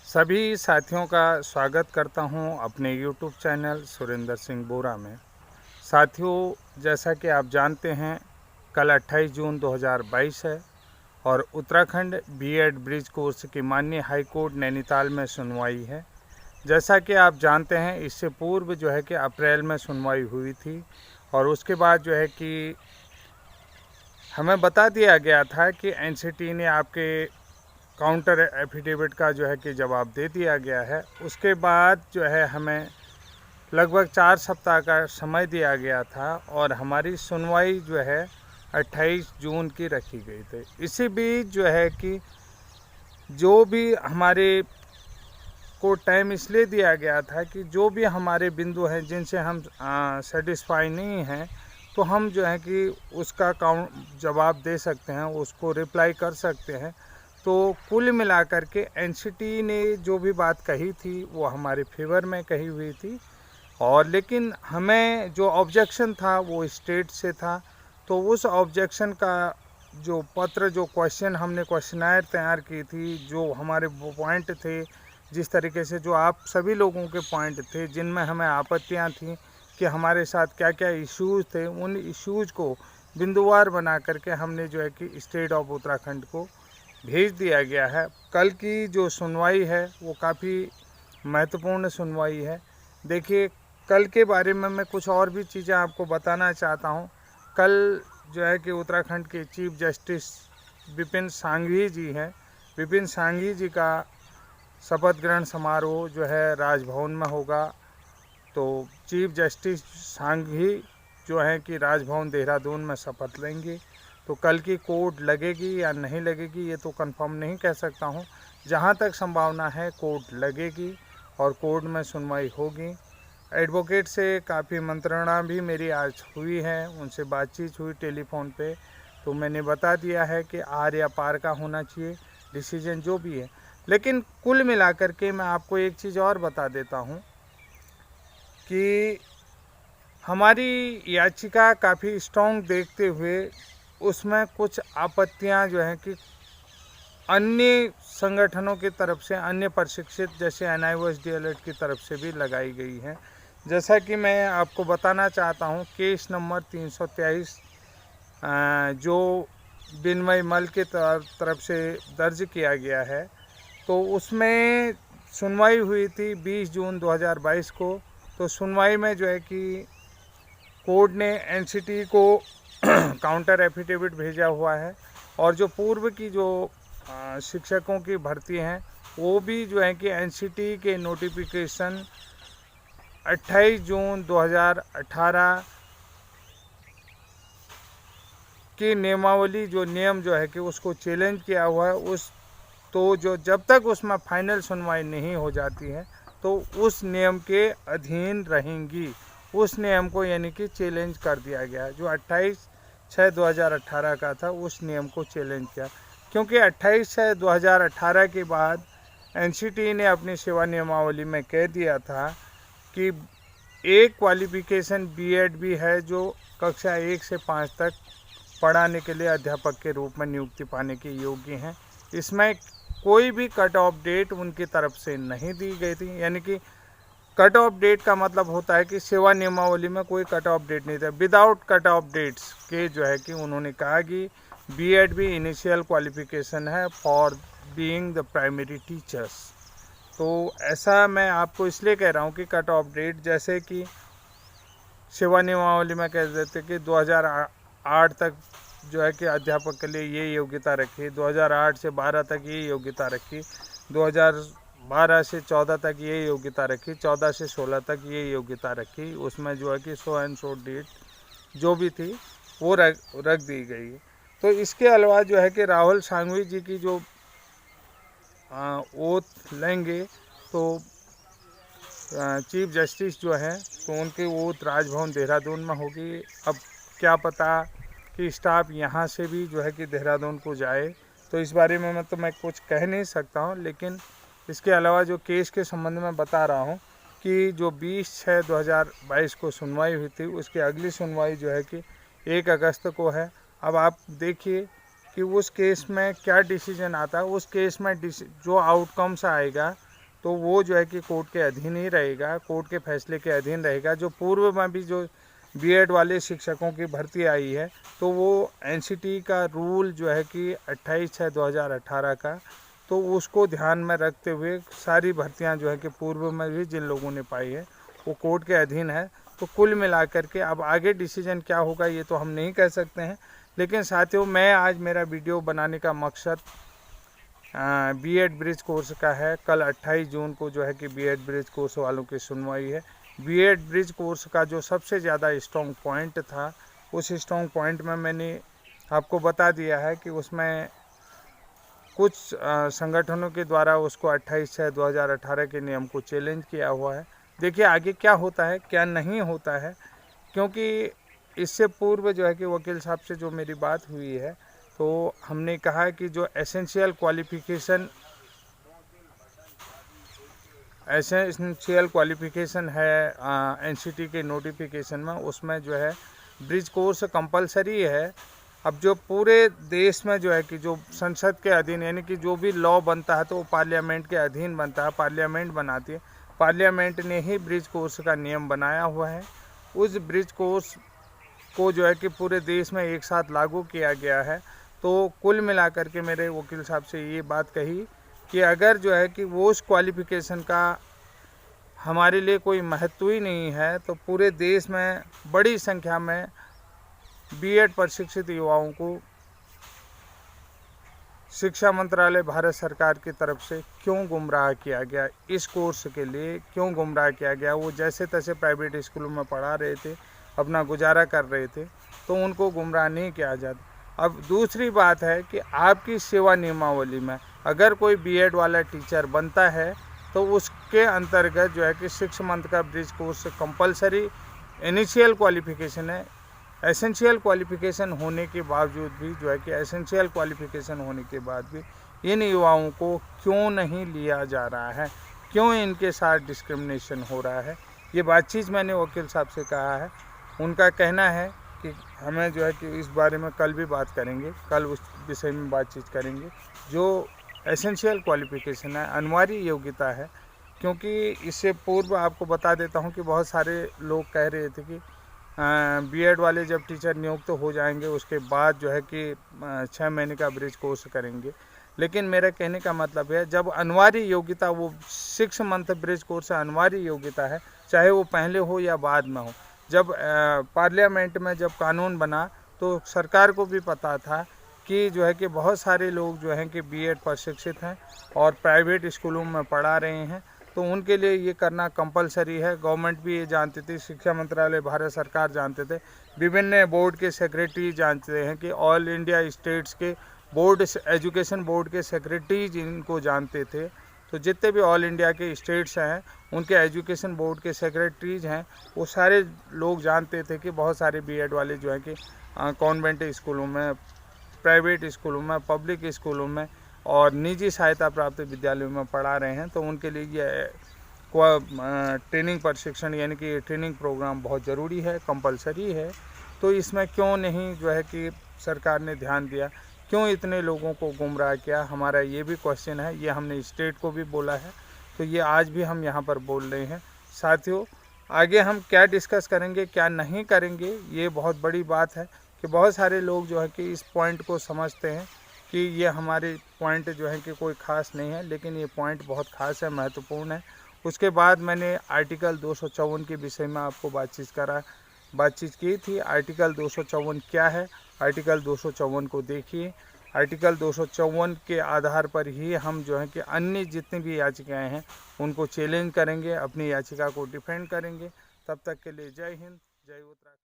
सभी साथियों का स्वागत करता हूं अपने YouTube चैनल सुरेंद्र सिंह बोरा में। साथियों, जैसा कि आप जानते हैं, कल 28 जून 2022 है और उत्तराखंड बीएड ब्रिज कोर्स की माननीय हाई कोर्ट नैनीताल में सुनवाई है। जैसा कि आप जानते हैं, इससे पूर्व जो है कि अप्रैल में सुनवाई हुई थी और उसके बाद जो है कि हमें बता दिया गया था कि एनसीटी ने आपके काउंटर एफिडेविट का जो है कि जवाब दे दिया गया है। उसके बाद जो है हमें लगभग 4 सप्ताह का समय दिया गया था और हमारी सुनवाई जो है 28 जून की रखी गई थी। इसी बीच जो है कि जो भी हमारे को टाइम इसलिए दिया गया था कि जो भी हमारे बिंदु हैं जिनसे हम सेटिस्फाई नहीं हैं, तो हम जो है कि उसका जवाब दे सकते हैं, उसको रिप्लाई कर सकते हैं। तो कुल मिलाकर के एनसीटी ने जो भी बात कही थी वो हमारे फेवर में कही हुई थी और लेकिन हमें जो ऑब्जेक्शन था वो स्टेट से था। तो उस ऑब्जेक्शन का जो पत्र, जो क्वेश्चन हमने क्वेश्चनायर तैयार की थी, जो हमारे पॉइंट थे, जिस तरीके से जो आप सभी लोगों के पॉइंट थे जिनमें हमें आपत्तियां थी कि हमारे साथ क्या क्या इश्यूज़ थे, उन इश्यूज़ को बिंदुवार बना करके हमने जो है कि स्टेट ऑफ उत्तराखंड को भेज दिया गया है। कल की जो सुनवाई है वो काफ़ी महत्वपूर्ण सुनवाई है। देखिए, कल के बारे में मैं कुछ और भी चीज़ें आपको बताना चाहता हूँ। कल जो है कि उत्तराखंड के चीफ जस्टिस विपिन सांघवी जी हैं। विपिन सांघवी जी का शपथ ग्रहण समारोह जो है राजभवन में होगा। तो चीफ जस्टिस सांघवी जो है कि राजभवन देहरादून में शपथ लेंगे। तो कल की कोर्ट लगेगी या नहीं लगेगी ये तो कंफर्म नहीं कह सकता हूँ। जहाँ तक संभावना है कोर्ट लगेगी और कोर्ट में सुनवाई होगी। एडवोकेट से काफ़ी मंत्रणा भी मेरी आज हुई है, उनसे बातचीत हुई टेलीफोन पे। तो मैंने बता दिया है कि आर या पार का होना चाहिए डिसीजन जो भी है। लेकिन कुल मिलाकर के मैं आपको एक चीज़ और बता देता हूँ कि हमारी याचिका काफ़ी स्ट्रॉन्ग देखते हुए उसमें कुछ आपत्तियां जो हैं कि अन्य संगठनों की तरफ से, अन्य प्रशिक्षित जैसे एनआईओएस डीएलएड की तरफ से भी लगाई गई हैं। जैसा कि मैं आपको बताना चाहता हूं, केस नंबर 323 जो बिनमय मल के तरफ से दर्ज किया गया है, तो उसमें सुनवाई हुई थी 20 जून 2022 को। तो सुनवाई में जो है कि कोर्ट ने एनसीटी को काउंटर एफिडेविट भेजा हुआ है और जो पूर्व की जो शिक्षकों की भर्ती हैं वो भी जो है कि एनसीटी के नोटिफिकेशन 28 जून 2018 की नियमावली, जो नियम जो है कि उसको चैलेंज किया हुआ है। उस तो जो जब तक उसमें फाइनल सुनवाई नहीं हो जाती है तो उस नियम के अधीन रहेंगी। उस नियम को यानी कि चैलेंज कर दिया गया। जो 28/6/2018 का था उस नियम को चैलेंज किया, क्योंकि 28/6/2018 के बाद एनसीटी ने अपनी सेवा नियमावली में कह दिया था कि एक क्वालिफिकेशन बीएड भी है जो कक्षा 1 से 5 तक पढ़ाने के लिए अध्यापक के रूप में नियुक्ति पाने के योग्य हैं। इसमें कोई भी कट ऑफ डेट उनकी तरफ से नहीं दी गई थी। यानी कि कट ऑफ डेट का मतलब होता है कि सेवा नियमावली में कोई कट ऑफ डेट नहीं था। विदाउट कट ऑफ डेट्स के जो है कि उन्होंने कहा कि बीएड भी इनिशियल क्वालिफिकेशन है for being the primary teachers. तो ऐसा मैं आपको इसलिए कह रहा हूँ कि कट ऑफ डेट, जैसे कि सेवा नियमावली में कह देते कि 2008 तक जो है कि अध्यापक के लिए ये योग्यता रखी, 2008 से 12 तक ये योग्यता रखी, 2012 से 14 तक ये योग्यता रखी, 14 से 16 तक ये योग्यता रखी। उसमें जो है कि सो एंड सो डेट जो भी थी वो रख दी गई। तो इसके अलावा जो है कि राहुल सांघवी जी की जो ओथ लेंगे तो चीफ जस्टिस जो हैं तो उनकी ओथ राजभवन देहरादून में होगी। अब क्या पता कि स्टाफ यहाँ से भी जो है कि देहरादून को जाए, तो इस बारे में मैं कुछ कह नहीं सकता हूँ। लेकिन इसके अलावा जो केस के संबंध में बता रहा हूँ कि जो 20/6/2022 को सुनवाई हुई थी उसकी अगली सुनवाई जो है कि 1 अगस्त को है। अब आप देखिए कि उस केस में क्या डिसीजन आता है। उस केस में जो आउटकम्स आएगा तो वो जो है कि कोर्ट के अधीन ही रहेगा, कोर्ट के फैसले के अधीन रहेगा। जो पूर्व में भी जो बीएड वाले शिक्षकों की भर्ती आई है, तो वो एनसीटी का रूल जो है कि 28/6/2018 का, तो उसको ध्यान में रखते हुए सारी भर्तियां जो है कि पूर्व में भी जिन लोगों ने पाई है वो कोर्ट के अधीन है। तो कुल मिलाकर के अब आगे डिसीजन क्या होगा ये तो हम नहीं कह सकते हैं। लेकिन साथियों, मैं आज मेरा वीडियो बनाने का मकसद बीएड ब्रिज कोर्स का है। कल 28 जून को जो है कि बीएड ब्रिज कोर्स वालों की सुनवाई है। बीएड ब्रिज कोर्स का जो सबसे ज़्यादा स्ट्रॉन्ग पॉइंट था, उस स्ट्रॉन्ग पॉइंट में मैंने आपको बता दिया है कि उसमें कुछ संगठनों के द्वारा उसको 28/6/2018 के नियम को चैलेंज किया हुआ है। देखिए आगे क्या होता है क्या नहीं होता है, क्योंकि इससे पूर्व जो है कि वकील साहब से जो मेरी बात हुई है, तो हमने कहा कि जो एसेंशियल क्वालिफ़िकेशन है एनसीटी के नोटिफिकेशन में, उसमें जो है ब्रिज कोर्स कंपलसरी है। अब जो पूरे देश में जो है कि जो संसद के अधीन, यानी कि जो भी लॉ बनता है तो वो पार्लियामेंट के अधीन बनता है, पार्लियामेंट बनाती है। पार्लियामेंट ने ही ब्रिज कोर्स का नियम बनाया हुआ है। उस ब्रिज कोर्स को जो है कि पूरे देश में एक साथ लागू किया गया है। तो कुल मिलाकर के मेरे वकील साहब से ये बात कही कि अगर जो है कि वो उस क्वालिफ़िकेशन का हमारे लिए कोई महत्व ही नहीं है, तो पूरे देश में बड़ी संख्या में बीएड प्रशिक्षित युवाओं को शिक्षा मंत्रालय भारत सरकार की तरफ से क्यों गुमराह किया गया, इस कोर्स के लिए क्यों गुमराह किया गया। वो जैसे तैसे प्राइवेट स्कूलों में पढ़ा रहे थे, अपना गुजारा कर रहे थे, तो उनको गुमराह नहीं किया जाता। अब दूसरी बात है कि आपकी सेवा नियमावली में अगर कोई बीएड वाला टीचर बनता है, तो उसके अंतर्गत जो है कि 6 मंथ का bridge course compulsory initial qualification है। एसेंशियल क्वालिफ़िकेशन होने के बावजूद भी जो है कि एसेंशियल क्वालिफ़िकेशन होने के बाद भी इन युवाओं को क्यों नहीं लिया जा रहा है, क्यों इनके साथ डिस्क्रिमिनेशन हो रहा है, ये बातचीत मैंने वकील साहब से कहा है। उनका कहना है कि हमें जो है कि इस बारे में कल भी बात करेंगे, कल उस विषय में बातचीत करेंगे। जो एसेंशियल क्वालिफ़िकेशन है, अनिवार्य योग्यता है, क्योंकि इससे पूर्व आपको बता देता हूँ कि बहुत सारे लोग कह रहे थे कि बीएड वाले जब टीचर नियुक्त हो जाएंगे उसके बाद जो है कि 6 महीने का ब्रिज कोर्स करेंगे। लेकिन मेरा कहने का मतलब है, जब अनिवार्य योग्यता, वो 6 मंथ ब्रिज कोर्स अनिवार्य योग्यता है, चाहे वो पहले हो या बाद में हो। जब पार्लियामेंट में जब कानून बना तो सरकार को भी पता था कि जो है कि बहुत सारे लोग जो हैं कि बीएड प्रशिक्षित हैं और प्राइवेट स्कूलों में पढ़ा रहे हैं, तो उनके लिए ये करना कंपलसरी है। गवर्नमेंट भी ये जानती थी, शिक्षा मंत्रालय भारत सरकार जानते थे, विभिन्न बोर्ड के सेक्रेटरी जानते हैं कि ऑल इंडिया स्टेट्स के बोर्ड, एजुकेशन बोर्ड के सेक्रेटरीज इनको जानते थे। तो जितने भी ऑल इंडिया के स्टेट्स हैं उनके एजुकेशन बोर्ड के सेक्रेटरीज हैं, वो सारे लोग जानते थे कि बहुत सारे बीएड वाले जो है कि कॉन्वेंट स्कूलों में, प्राइवेट स्कूलों में, पब्लिक स्कूलों में और निजी सहायता प्राप्त विद्यालयों में पढ़ा रहे हैं। तो उनके लिए ये ट्रेनिंग प्रशिक्षण यानी कि ट्रेनिंग प्रोग्राम बहुत ज़रूरी है, कंपलसरी है। तो इसमें क्यों नहीं जो है कि सरकार ने ध्यान दिया, क्यों इतने लोगों को गुमराह किया, हमारा ये भी क्वेश्चन है। ये हमने स्टेट को भी बोला है, तो ये आज भी हम यहाँ पर बोल रहे हैं। साथियों, आगे हम क्या डिस्कस करेंगे क्या नहीं करेंगे, ये बहुत बड़ी बात है कि बहुत सारे लोग जो है कि इस पॉइंट को समझते हैं कि ये हमारे पॉइंट जो है कि कोई ख़ास नहीं है, लेकिन ये पॉइंट बहुत ख़ास है, महत्वपूर्ण है। उसके बाद मैंने आर्टिकल 254 के विषय में आपको बातचीत की थी। आर्टिकल 254 क्या है, आर्टिकल 254 को देखिए। आर्टिकल 254 के आधार पर ही हम जो है कि अन्य जितनी भी याचिकाएँ हैं उनको चैलेंज करेंगे, अपनी याचिका को डिफेंड करेंगे। तब तक के लिए जय हिंद, जय उत्तराखंड।